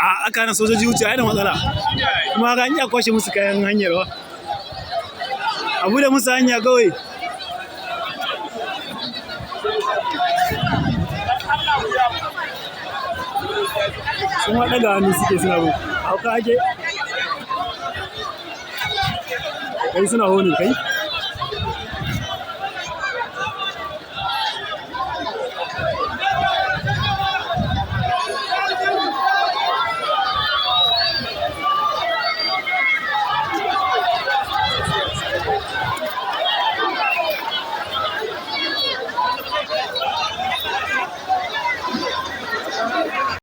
a aka na sojoji wuce ai da matsala kuma ga hanya kwashe musu kayan hanyar wa abu da musu hanya kawai sun haɗa ga hannu suke suna bu hauka ake kai suna honin kai